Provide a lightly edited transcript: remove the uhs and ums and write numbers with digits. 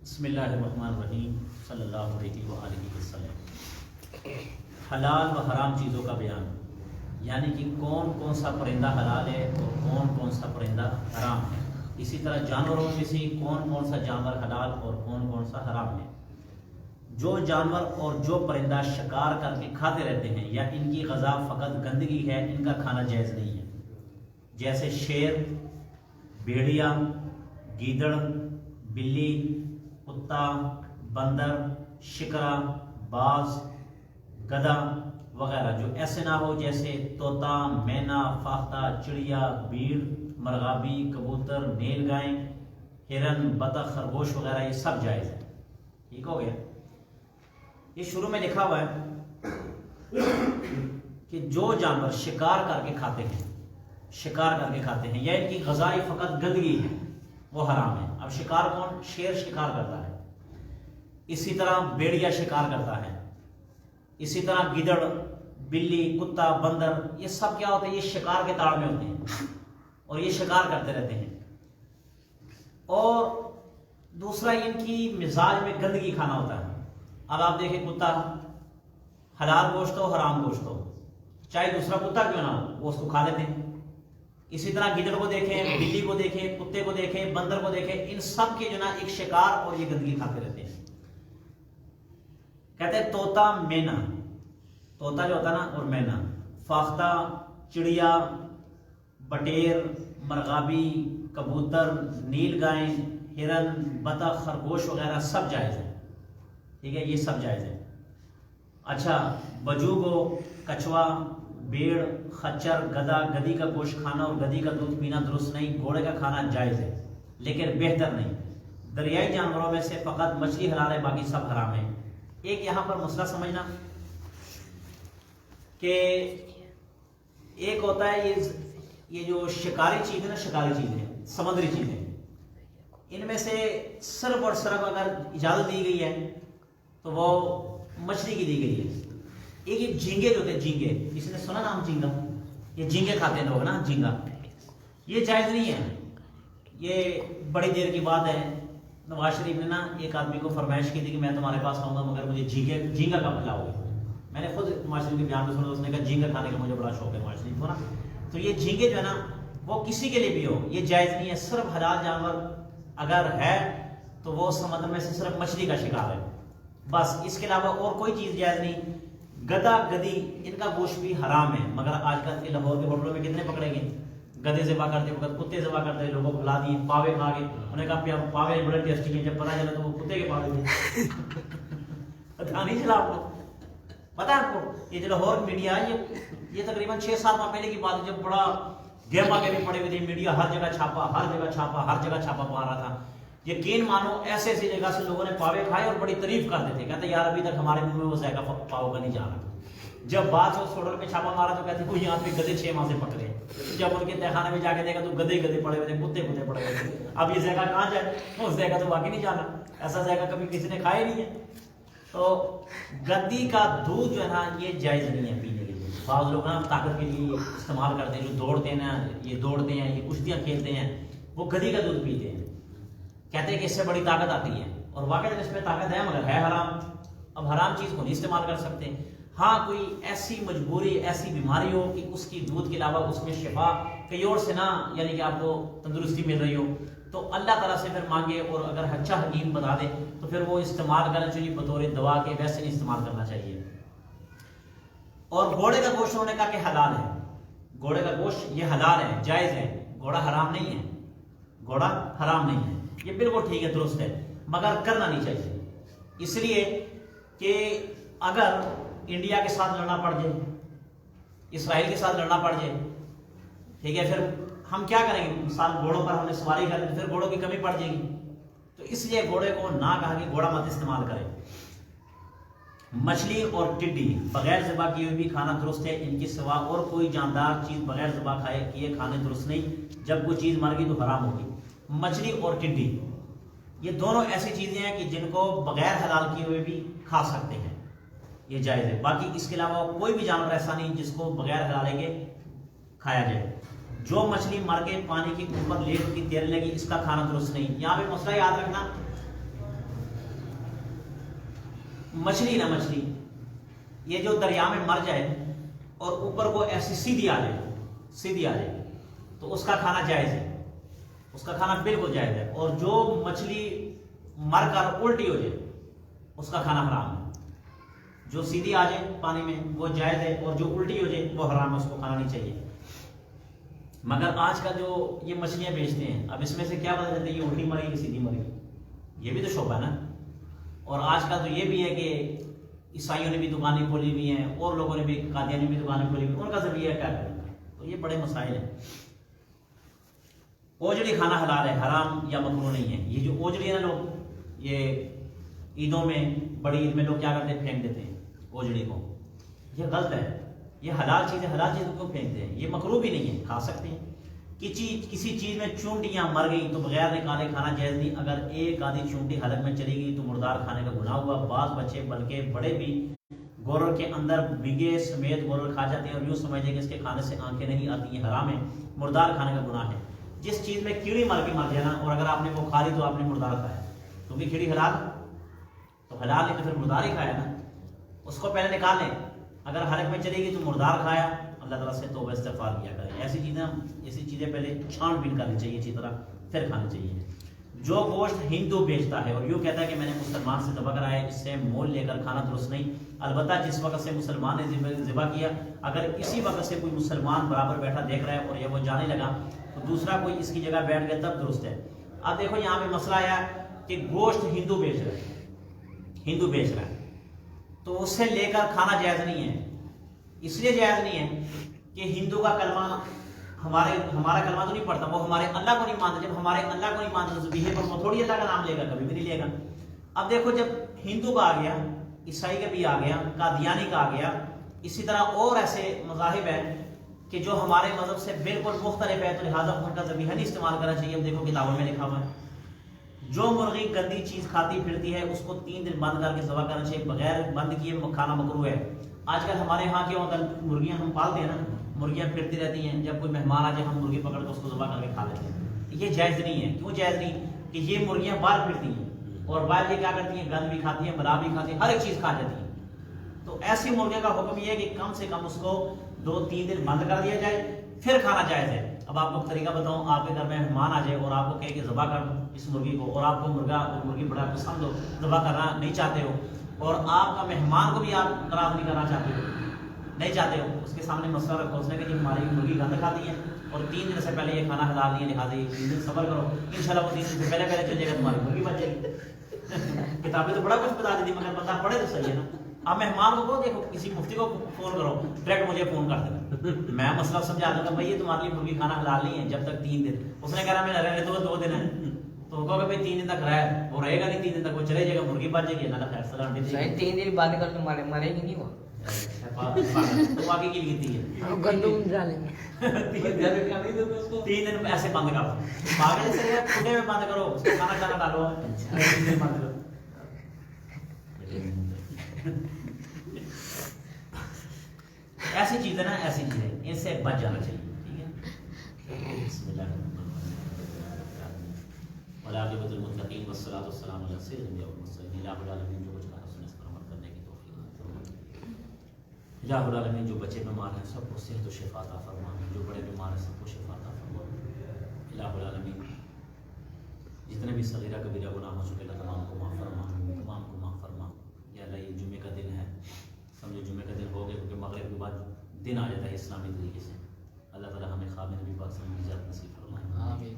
بسم اللہ الرحمن الرحیم صلی اللہ علیہ وآلہ وسلم۔ حلال و حرام چیزوں کا بیان، یعنی کہ کون کون سا پرندہ حلال ہے اور کون کون سا پرندہ حرام ہے۔ اسی طرح جانوروں میں سے کون کون سا جانور حلال اور کون کون سا حرام ہے۔ جو جانور اور جو پرندہ شکار کر کے کھاتے رہتے ہیں یا ان کی غذا فقط گندگی ہے، ان کا کھانا جائز نہیں ہے، جیسے شیر، بھیڑیا، گیدڑ، بلی، کتا، بندر، شکرا، باز، گدھا وغیرہ۔ جو ایسے نہ ہو جیسے طوطا، مینا، فاختہ، چڑیا، بھیڑ، مرغابی، کبوتر، نیل گائیں، ہرن، بطخ، خرگوش وغیرہ، یہ سب جائز ہے۔ ٹھیک ہو گیا۔ یہ شروع میں لکھا ہوا ہے کہ جو جانور شکار کر کے کھاتے ہیں یا ان کی غذائی فقط گندگی ہے وہ حرام ہے۔ اب شکار کون؟ شیر شکار کرتا ہے، اسی طرح بھیڑیا شکار کرتا ہے، اسی طرح گیدڑ، بلی، کتا، بندر، یہ سب کیا ہوتے ہیں؟ یہ شکار کے تاڑ میں ہوتے ہیں اور یہ شکار کرتے رہتے ہیں۔ اور دوسرا ان کی مزاج میں گندگی کھانا ہوتا ہے۔ اب آپ دیکھیں کتا حلال گوشت ہو حرام گوشت ہو، چاہے دوسرا کتا کیوں نہ ہو، وہ اس کو کھا لیتے ہیں۔ اسی طرح گیدڑ کو دیکھیں، بلی کو دیکھیں، کتے کو دیکھیں، بندر کو دیکھیں، ان سب کے جو نا ایک شکار اور یہ گندگی کھاتے رہتے ہیں۔ کہتے ہیں طوطا، مینا، طوطا جو ہوتا نا اور مینا، فاختہ، چڑیا، بٹیر، مرغابی، کبوتر، نیل گائیں، ہرن، بطخ، خرگوش وغیرہ سب جائز ہے۔ ٹھیک ہے، یہ سب جائز ہے۔ اچھا، بجوگو، کچھوا، بھیڑ، خچر، گدھا، گدھی کا گوشت کھانا اور گدھی کا دودھ پینا درست نہیں، گھوڑے کا کھانا جائز ہے لیکن بہتر نہیں۔ دریائی جانوروں میں سے فقط مچھلی حلال ہے، باقی سب حرام ہے۔ ایک یہاں پر مسئلہ سمجھنا کہ ایک ہوتا ہے یہ جو شکاری چیز ہے نا، شکاری چیز ہے، سمندری چیز ہے، ان میں سے صرف اور صرف اگر اجازت دی گئی ہے تو وہ مچھلی کی دی گئی ہے۔ ایک یہ جھینگے جو ہوتے ہیں، جھینگے، کسی نے سنا نام جھینگا؟ یہ جھینگے کھاتے ہیں لوگ نا، جھینگا، یہ جائز نہیں ہے۔ یہ بڑی دیر کی بات ہے، نواز شریف نے نا ایک آدمی کو فرمائش کی تھی کہ میں تمہارے پاس آؤں گا مگر مجھے جھینگا کب کھلاؤ گے۔ میں نے خود نواز شریف کے بیان میں سنا، اس نے کہا جھینگا کھانے کا مجھے بڑا شوق ہے نواز شریف کو نا۔ تو یہ جھینگے جو ہے نا وہ کسی کے لیے بھی ہو، یہ جائز نہیں ہے۔ صرف حلال جانور اگر ہے تو وہ سمندر میں سے صرف مچھلی کا شکار ہے بس، اس کے علاوہ اور کوئی چیز جائز نہیں۔ گدھا، گدھی، ان کا گوشت بھی حرام ہے، مگر آج کل کے لاہور کے ہوٹلوں میں کتنے پکڑیں گے؟ گدھے ذبح کرتے وقت کتے ذبح کرتے لوگوں کو بلا دیے، پاوے کھا کے انہوں نے کہا پاوے بڑے ٹیسٹی ہیں، جب پتا چلا تو وہ کتے کے پاوے تھے۔ پتا نہیں چلا آپ کو؟ پتا ہے آپ کو یہ جو لاہور میڈیا ہے یہ تقریباً 6-7 ماہ پہلے کی بات ہے، جب بڑا گیم آگے بھی پڑے ہوئے تھے، میڈیا ہر جگہ چھاپا پا رہا تھا۔ یقین مانو ایسے ایسی جگہ سے لوگوں نے پاوے کھائے اور بڑی تعریف کرتے تھے، کہتے یار ابھی تک ہمارے منہ میں وہ ذائقہ پاؤ کا نہیں جا رہا۔ جب بعد سے اس ہوٹل پہ چھاپا مارا تو کہتے وہ یہاں پہ گدھے 6 ماہ سے پکڑے۔ جب ان کے تہخانے میں جا کے دیکھا تو گدھے پڑے ہوئے تھے، کتے پڑے ہوئے تھے۔ اب یہ ذائقہ کہاں جائے؟ اس ذائقہ تو باقی نہیں جانا، ایسا ذائقہ کبھی کسی نے کھایا نہیں ہے۔ تو گدھی کا دودھ جو ہے نا یہ جائز نہیں ہے پینے کے لیے۔ بعض لوگ نا طاقت کے لیے استعمال کرتے ہیں، جو دوڑتے ہیں نا، یہ دوڑتے ہیں، یہ کشتیاں کھیلتے ہیں، وہ گدھی کا دودھ پیتے ہیں، کہتے ہیں کہ اس سے بڑی طاقت آتی ہے، اور واقعی اس میں طاقت ہے مگر ہے حرام۔ اب حرام چیز کو نہیں استعمال کر سکتے۔ ہاں کوئی ایسی مجبوری، ایسی بیماری ہو کہ اس کی دودھ کے علاوہ اس میں شفا کہیں اور سے نہ، یعنی کہ آپ کو تندرستی مل رہی ہو، تو اللہ تعالیٰ سے پھر مانگے، اور اگر اچھا حکیم بتا دے تو پھر وہ استعمال کرنا چاہیے بطور دوا کے، ویسے نہیں استعمال کرنا چاہیے۔ اور گھوڑے کا گوشت انہوں نے کہا کہ حلال ہے، گھوڑے کا گوشت یہ حلال ہے، جائز ہے، گھوڑا حرام نہیں ہے، گھوڑا حرام نہیں ہے، یہ بالکل ٹھیک ہے، درست ہے، مگر کرنا نہیں چاہیے، اس لیے کہ اگر انڈیا کے ساتھ لڑنا پڑ جائے، اسرائیل کے ساتھ لڑنا پڑ جائے، ٹھیک ہے، پھر ہم کیا کریں گے؟ مثال گھوڑوں پر ہم نے سواری کر لی، پھر گھوڑوں کی کمی پڑ جائے گی، تو اس لیے گھوڑے کو نہ کہا کہ گھوڑا مت استعمال کرے۔ مچھلی اور ٹڈی بغیر ذبح کیے ہوئے بھی کھانا درست ہے، ان کی سوا اور کوئی جاندار چیز بغیر ذبح کیے کھانے درست نہیں، جب کوئی چیز مر گئی تو حرام ہوگی۔ مچھلی اور ٹڈی یہ دونوں ایسی چیزیں ہیں کہ جن کو بغیر حلال کیے ہوئے بھی کھا سکتے ہیں، یہ جائز ہے۔ باقی اس کے علاوہ کوئی بھی جانور ایسا نہیں جس کو بغیر حلالے کے کھایا جائے۔ جو مچھلی مر کے پانی کے اوپر لیٹ کی تیرنے لگی، اس کا کھانا درست نہیں۔ یہاں پہ مسئلہ یاد رکھنا مچھلی نا مچھلی یہ جو دریا میں مر جائے اور اوپر کو ایسی سیدھی آ جائے تو اس کا کھانا جائز ہے، اس کا کھانا بالکل جائز ہے. اور جو مچھلی مر کر الٹی ہو جائے اس کا کھانا حرام ہے. جو سیدھی آ جائے پانی میں وہ جائز ہے، اور جو الٹی ہو جائے وہ حرام ہے، اس کو کھانا نہیں چاہیے. مگر آج کا جو یہ مچھلیاں بیچتے ہیں، اب اس میں سے کیا پتا چلتا ہے یہ الٹی مری کہ سیدھی مری؟ یہ بھی تو شعبہ ہے نا. اور آج کا تو یہ بھی ہے کہ عیسائیوں نے بھی دکانیں کھولی ہوئی ہیں، اور لوگوں نے بھی، قادیانی بھی دکانیں کھولی ہوئی ہیں، ان کا ذریعہ کیا کریں؟ تو یہ بڑے مسائل ہیں. اوجڑی کھانا حلال ہے، حرام یا مکروہ نہیں ہے. یہ جو اوجڑی ہے نا، لوگ یہ عیدوں میں، بڑی عید میں لوگ کیا کرتے ہیں؟ پھینک دیتے ہیں اوجڑی کو. یہ غلط ہے. یہ حلال چیز ہے، حلال چیزوں کو پھینکتے ہیں. یہ مکروہ بھی نہیں ہے، کھا سکتے ہیں. کسی چیز میں چونٹیاں مر گئی تو بغیر نکالے کھانا جائز نہیں. اگر ایک آدھی چونٹی حلق میں چلی گئی تو مردار کھانے کا گناہ ہوا. بعض بچے بلکہ بڑے بھی گورر کے اندر بھیگے سمیت گورر کھا جاتے ہیں اور یوں سمجھتے ہیں کہ اس کے کھانے سے آنکھیں نہیں آتی ہیں. حرام ہے، مردار کھانے کا گناہ ہے. جس چیز میں کیڑی مر جائے نا، اور اگر آپ نے وہ کھا لی تو آپ نے مردار کھایا، کیونکہ کیڑی حلال تو حلال نہیں تو پھر مردار ہی کھایا نا. اس کو پہلے نکال لیں. اگر حلق میں چلے گی تو مردار کھایا، اللہ تعالیٰ سے توبہ استغفار کیا کریں. ایسی چیزیں پہلے چھان بین کرنی چاہیے اچھی طرح، پھر کھانی چاہیے. جو گوشت ہندو بیچتا ہے اور یوں کہتا ہے کہ میں نے مسلمان سے ذبح کرایا، اس سے مول لے کر کھانا درست نہیں. البتہ جس وقت سے مسلمان نے ذبح کیا، اگر اسی وقت سے کوئی مسلمان برابر بیٹھا دیکھ رہا ہے اور یہ وہ جانے لگا تو دوسرا کوئی اس کی جگہ بیٹھ گیا تب درست ہے. اب دیکھو یہاں پہ مسئلہ آیا کہ گوشت ہندو بیچ رہا ہے تو اس سے لے کر کھانا جائز نہیں ہے. اس لیے جائز نہیں ہے کہ ہندو کا کلمہ ہمارا کلمہ تو نہیں پڑھتا، وہ ہمارے اللہ کو نہیں مانتا. جب ہمارے اللہ کو نہیں مانتا تو ذبیحے پر وہ تھوڑی اللہ کا نام لے گا، کبھی بھی نہیں لے گا. اب دیکھو جب ہندو کا آ گیا، عیسائی کا بھی آ گیا، قادیانی کا آ گیا، اسی طرح اور ایسے مذاہب ہیں کہ جو ہمارے مذہب سے بالکل مختلف ہے، تو لہٰذا ان کا ذبیحہ نہیں استعمال کرنا چاہیے. اب دیکھو کتابوں میں لکھا ہوا ہے جو مرغی گندی چیز کھاتی پھرتی ہے اس کو 3 دن بند کر کے ذبح کرنا چاہیے. بغیر بند کیے کھانا مکروہ ہے. آج کل ہمارے ہاں کیا ہوتا ہے، مرغیاں ہم پالتے ہیں نا، مرغیاں پھرتی رہتی ہیں، جب کوئی مہمان آ جائے ہم مرغی پکڑ کے اس کو ذبح کر کے کھا لیتے ہیں. یہ جائز نہیں ہے. کیوں جائز نہیں؟ کہ یہ مرغیاں باہر پھرتی ہیں اور باہر یہ کیا کرتی ہیں؟ گند بھی کھاتی ہیں، بلا بھی کھاتی ہیں، ہر ایک چیز کھا جاتی ہیں. تو ایسی مرغیوں کا حکم یہ ہے کہ کم سے کم اس کو 2-3 دن بند کر دیا جائے، پھر کھانا جائز ہے. اب آپ کو طریقہ بتاؤں، آپ کے گھر میں مہمان آ جائے اور آپ کو کہے کہ ذبح کر اس مرغی کو، اور آپ کو مرغی بڑا پسند ہو، ذبح کرنا نہیں چاہتے ہو، اور آپ کا مہمان کو بھی آپ ناراض نہیں کرنا چاہتے ہو، اس کے سامنے مسئلہ رکھو، اس نے کہ ہماری مرغی گند کھاتی ہے اور 3 دن سے پہلے یہ کھانا حلال نہیں ہے، لہٰذا یہ 3 دن صبر کرو، انشاءاللہ وہ 3 دن سے پہلے چل جائے گا، تمہاری مرغی بچ جائے گی. کتابیں تو بڑا کچھ بتا دیتی مگر بندہ پڑھے تو صحیح ہے نا. اب مہمان کو کہو، دیکھو کسی مفتی کو فون کرو، ڈائریکٹ مجھے فون کر دینا، میں مسئلہ سمجھا دوں گا. بھائی یہ تمہارے لیے مرغی کھانا حلال نہیں ہے جب تک 3 دن. اس نے کہا میں رہنے دو 2 دن ہے، تو کہو کہ بھائی 3 دن تک رہا، وہ رہے گا نہیں 3 دن تک، وہ چلے جائے گا، مرغی بچ جائے گی. اللہ خیر سلام دے دے. 3 دن بعد کر تو مرے گی نہیں وہ. تو آگے کی لکھتی ہے گندم ڈالیں گے 3 دن ایسے بند کرو، آگے سے کھڈے میں بند کرو، اس کو کھانا ڈالو، 3 دن بند کرو. ایسی چیزیں نا، ایسی چیزیں ان سے بچ جانا چاہیے. ٹھیک ہے. بسم اللہ والعاقبۃ للمتقین والصلاۃ والسلام علی سید الانبیاء والمرسلین. الہ العالمین جو کچھ کہا سنے اس پر عمل کرنے کی توفیق عطا فرما. الہ العالمین جو بچے بیمار ہیں سب کو صحت و شفا عطا فرما، جو بڑے بیمار ہیں سب کو شفا عطا فرما. الہ العالمین جتنے بھی صغیرہ کبیرہ گناہ ہو چکے اللہ تمام کو معاف فرما، تمام کو معاف فرما. یا اللہ یہ جمعے کا دن ہے، سمجھو جمعے کا دن ہو گیا کیونکہ مغرب کے بعد دن آ جاتا ہے اسلامی طریقے سے. اللہ تعالیٰ ہمیں خواب میں نبی پاک صلی اللہ علیہ وسلم کی زیارت نصیب فرمائے. آمین.